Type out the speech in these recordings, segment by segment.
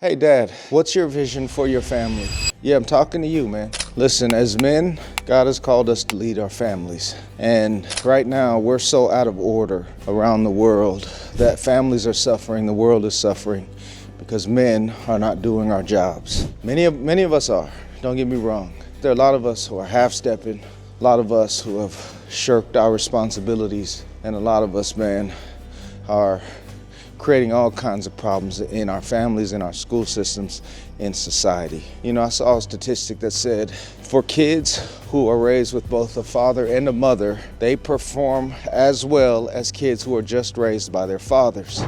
Hey Dad, what's your vision for your family? Yeah, I'm talking to you, man. Listen, as men, God has called us to lead our families. And right now, we're so out of order around the world that families are suffering, the world is suffering because men are not doing our jobs. Many of us are, don't get me wrong. There are a lot of us who are half-stepping, a lot of us who have shirked our responsibilities, and a lot of us, man, are creating all kinds of problems in our families, in our school systems, in society. You know, I saw a statistic that said for kids who are raised with both a father and a mother, they perform as well as kids who are just raised by their fathers.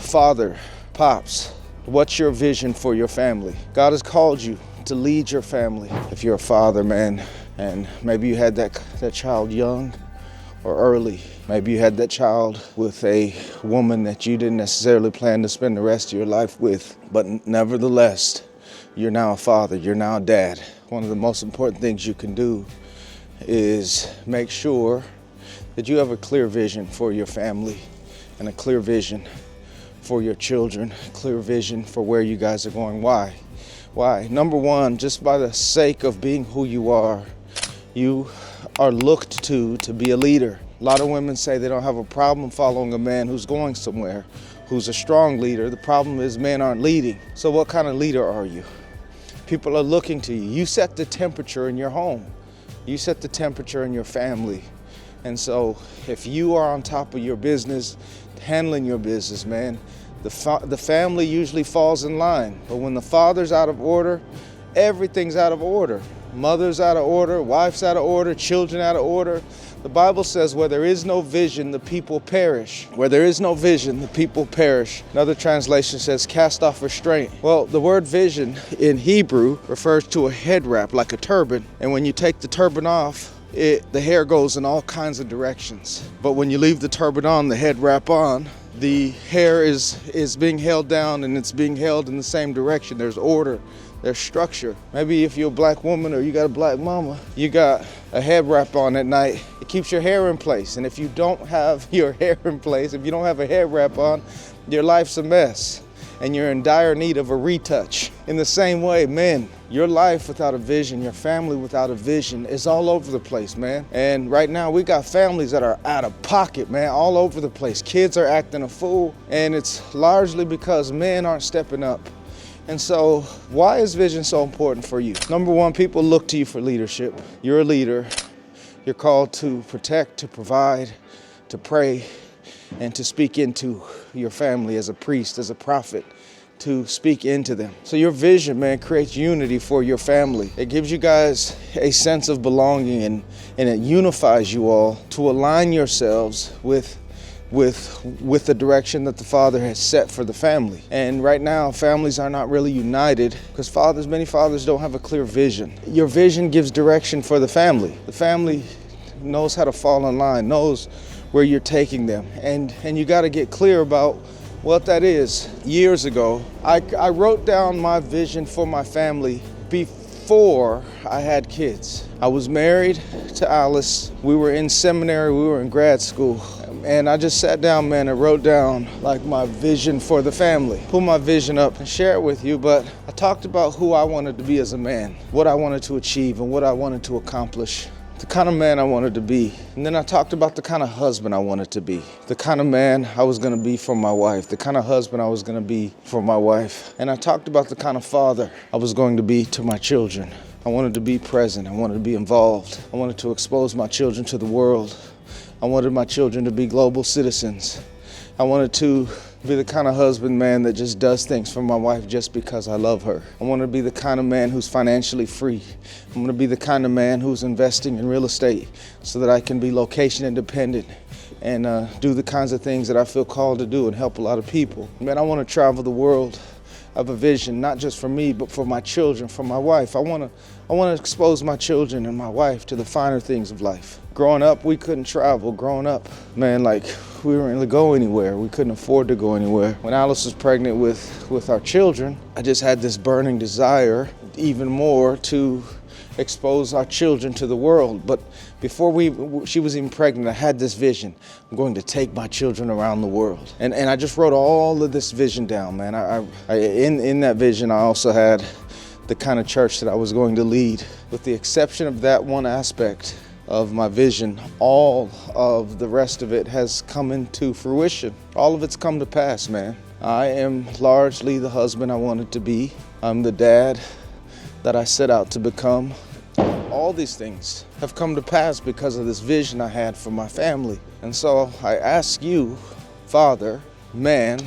Father, pops, what's your vision for your family? God has called you to lead your family. If you're a father, man, and maybe you had that child young or early. Maybe you had that child with a woman that you didn't necessarily plan to spend the rest of your life with, but nevertheless, you're now a father, you're now a dad. One of the most important things you can do is make sure that you have a clear vision for your family and a clear vision for your children, a clear vision for where you guys are going. Why? Why? Number one, just by the sake of being who you are looked to be a leader. A lot of women say they don't have a problem following a man who's going somewhere, who's a strong leader. The problem is men aren't leading. So what kind of leader are you? People are looking to you. You set the temperature in your home. You set the temperature in your family. And so if you are on top of your business, handling your business, man, the family usually falls in line. But when the father's out of order, everything's out of order. Mother's out of order, wife's out of order, children out of order. The Bible says where there is no vision, the people perish. Where there is no vision, the people perish. Another translation says cast off restraint. Well, the word vision in Hebrew refers to a head wrap, like a turban. And when you take the turban off, the hair goes in all kinds of directions. But when you leave the turban on, the head wrap on, the hair is being held down and it's being held in the same direction. There's order. There's structure. Maybe if you're a black woman or you got a black mama, you got a head wrap on at night. It keeps your hair in place. And if you don't have your hair in place, if you don't have a head wrap on, your life's a mess and you're in dire need of a retouch. In the same way, men, your life without a vision, your family without a vision is all over the place, man. And right now we got families that are out of pocket, man, all over the place. Kids are acting a fool, and it's largely because men aren't stepping up. And so, why is vision so important for you? Number one, people look to you for leadership. You're a leader. You're called to protect, to provide, to pray, and to speak into your family as a priest, as a prophet, to speak into them. So your vision, man, creates unity for your family. It gives you guys a sense of belonging and it unifies you all to align yourselves with the direction that the Father has set for the family. And right now, families are not really united because many fathers don't have a clear vision. Your vision gives direction for the family. The family knows how to fall in line, knows where you're taking them. And you got to get clear about what that is. Years ago, I wrote down my vision for my family before I had kids. I was married to Alice. We were in seminary, we were in grad school. And I just sat down, man, and wrote down like my vision for the family. Pull my vision up and share it with you, but I talked about who I wanted to be as a man, what I wanted to achieve and what I wanted to accomplish, the kind of man I wanted to be. And then I talked about the kind of husband I wanted to be, the kind of man I was gonna be for my wife, the kind of husband I was gonna be for my wife. And I talked about the kind of father I was going to be to my children. I wanted to be present, I wanted to be involved. I wanted to expose my children to the world. I wanted my children to be global citizens. I wanted to be the kind of husband, man, that just does things for my wife just because I love her. I want to be the kind of man who's financially free. I'm going to be the kind of man who's investing in real estate so that I can be location independent and do the kinds of things that I feel called to do and help a lot of people. Man, I want to travel the world. I have a vision, not just for me, but for my children, for my wife. I want to expose my children and my wife to the finer things of life. Growing up, we couldn't travel. Growing up, man, like we weren't able to go anywhere. We couldn't afford to go anywhere. When Alice was pregnant with our children, I just had this burning desire even more to expose our children to the world. But before she was even pregnant, I had this vision. I'm going to take my children around the world. And I just wrote all of this vision down, man. In that vision, I also had the kind of church that I was going to lead. With the exception of that one aspect of my vision, all of the rest of it has come into fruition. All of it's come to pass, man. I am largely the husband I wanted to be. I'm the dad that I set out to become. All these things have come to pass because of this vision I had for my family. And so I ask you, Father, man,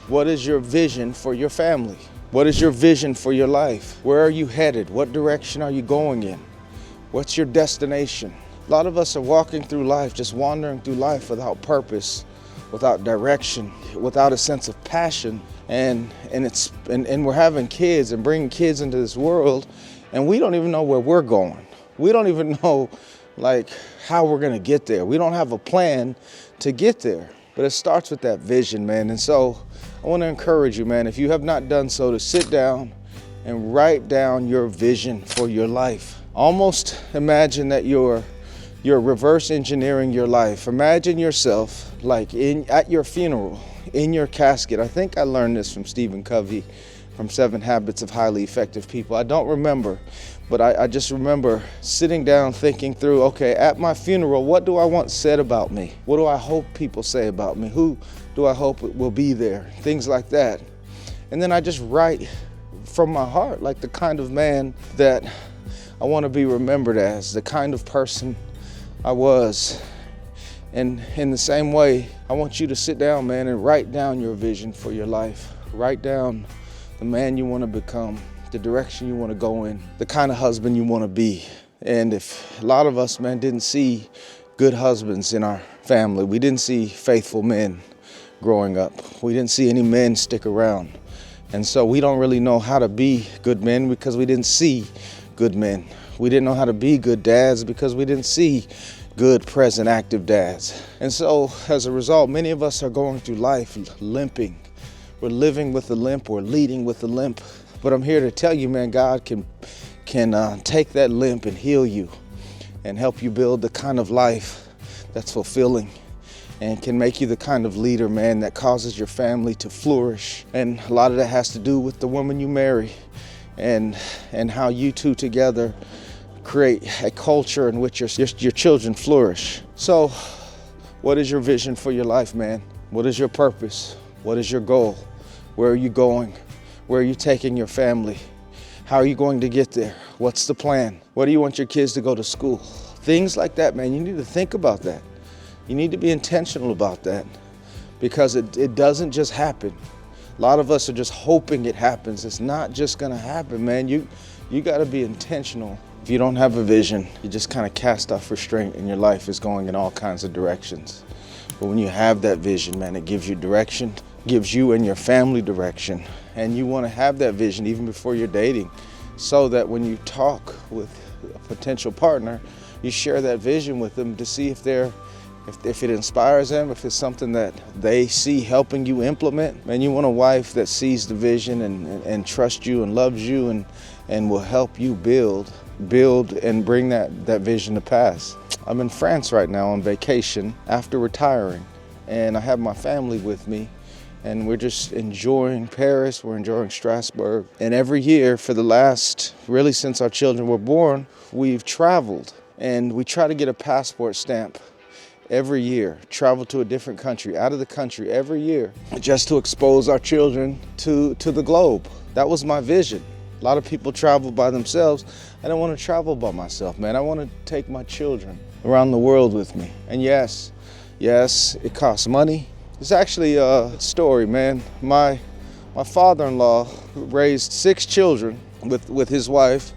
what is your vision for your family? What is your vision for your life? Where are you headed? What direction are you going in? What's your destination? A lot of us are walking through life, just wandering through life without purpose, without direction, without a sense of passion. And we're having kids and bringing kids into this world, and we don't even know where we're going. We don't even know like how we're gonna get there. We don't have a plan to get there. But it starts with that vision, man. And so I want to encourage you, man, if you have not done so, to sit down and write down your vision for your life. Almost imagine that you're reverse engineering your life. Imagine yourself like at your funeral, in your casket. I think I learned this from Stephen Covey from 7 Habits of Highly Effective People. I don't remember, but I just remember sitting down thinking through, okay, at my funeral, what do I want said about me? What do I hope people say about me? Who do I hope will be there? Things like that. And then I just write from my heart, like the kind of man that I want to be remembered as, the kind of person I was. And in the same way, I want you to sit down, man, and write down your vision for your life. Write down the man you want to become, the direction you want to go in, the kind of husband you want to be. And if a lot of us, man, didn't see good husbands in our family, we didn't see faithful men growing up, we didn't see any men stick around. And so we don't really know how to be good men because we didn't see good men. We didn't know how to be good dads because we didn't see good, present, active dads. And so as a result, many of us are going through life limping. We're living with a limp, we're leading with a limp. But I'm here to tell you, man, God can take that limp and heal you and help you build the kind of life that's fulfilling and can make you the kind of leader, man, that causes your family to flourish. And a lot of that has to do with the woman you marry and how you two together create a culture in which your children flourish. So what is your vision for your life, man? What is your purpose? What is your goal? Where are you going? Where are you taking your family? How are you going to get there? What's the plan? Where do you want your kids to go to school? Things like that, man. You need to think about that. You need to be intentional about that because it doesn't just happen. A lot of us are just hoping it happens. It's not just gonna happen, man. You gotta be intentional. If you don't have a vision, you just kind of cast off restraint and your life is going in all kinds of directions. But when you have that vision, man, it gives you direction, gives you and your family direction. And you want to have that vision even before you're dating so that when you talk with a potential partner, you share that vision with them to see if it inspires them, if it's something that they see helping you implement. Man, you want a wife that sees the vision and trusts you and loves you and will help you build and bring that vision to pass. I'm in France right now on vacation after retiring, and I have my family with me, and we're just enjoying Paris, we're enjoying Strasbourg. And every year for the last, really since our children were born, we've traveled, and we try to get a passport stamp every year, travel to a different country, out of the country every year, just to expose our children to the globe. That was my vision. A lot of people travel by themselves. I don't want to travel by myself, man. I want to take my children around the world with me. And yes, it costs money. It's actually a story, man. My father-in-law raised 6 children with his wife,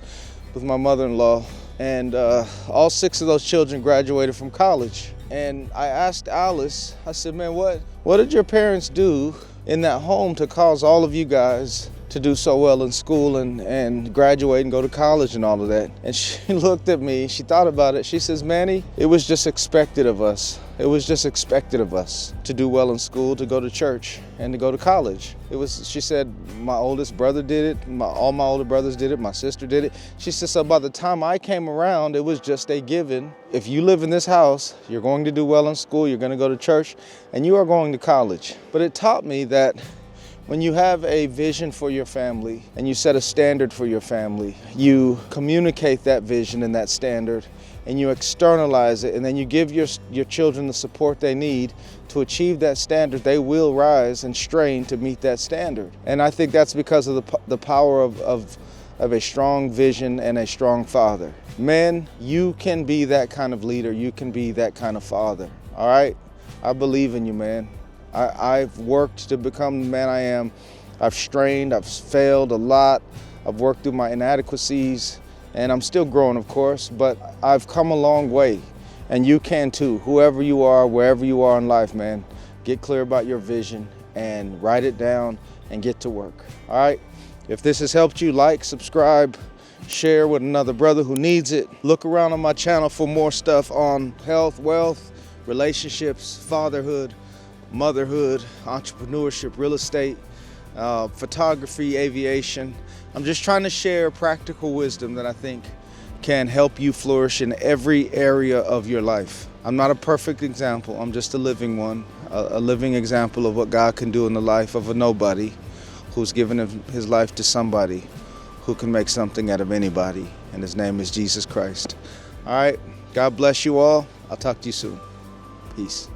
with my mother-in-law, and all 6 of those children graduated from college. And I asked Alice, I said, man, what did your parents do in that home to cause all of you guys to do so well in school and graduate and go to college and all of that. And she looked at me, she thought about it. She says, Manny, it was just expected of us. It was just expected of us to do well in school, to go to church, and to go to college. She said, my oldest brother did it, all my older brothers did it, my sister did it. She said, so by the time I came around, it was just a given. If you live in this house, you're going to do well in school, you're going to go to church, and you are going to college. But it taught me that when you have a vision for your family and you set a standard for your family, you communicate that vision and that standard and you externalize it, and then you give your children the support they need to achieve that standard. They will rise and strain to meet that standard. And I think that's because of the power of a strong vision and a strong father. Men, you can be that kind of leader. You can be that kind of father. All right? I believe in you, man. I've worked to become the man I am. I've strained, I've failed a lot. I've worked through my inadequacies, and I'm still growing, of course, but I've come a long way, and you can too. Whoever you are, wherever you are in life, man, get clear about your vision and write it down and get to work. All right? If this has helped you, like, subscribe, share with another brother who needs it. Look around on my channel for more stuff on health, wealth, relationships, fatherhood, motherhood, entrepreneurship, real estate, photography, aviation. I'm just trying to share practical wisdom that I think can help you flourish in every area of your life. I'm not a perfect example. I'm just a living one, a living example of what God can do in the life of a nobody who's given his life to somebody who can make something out of anybody, and his name is Jesus Christ. All right, God bless you all. I'll talk to you soon. Peace.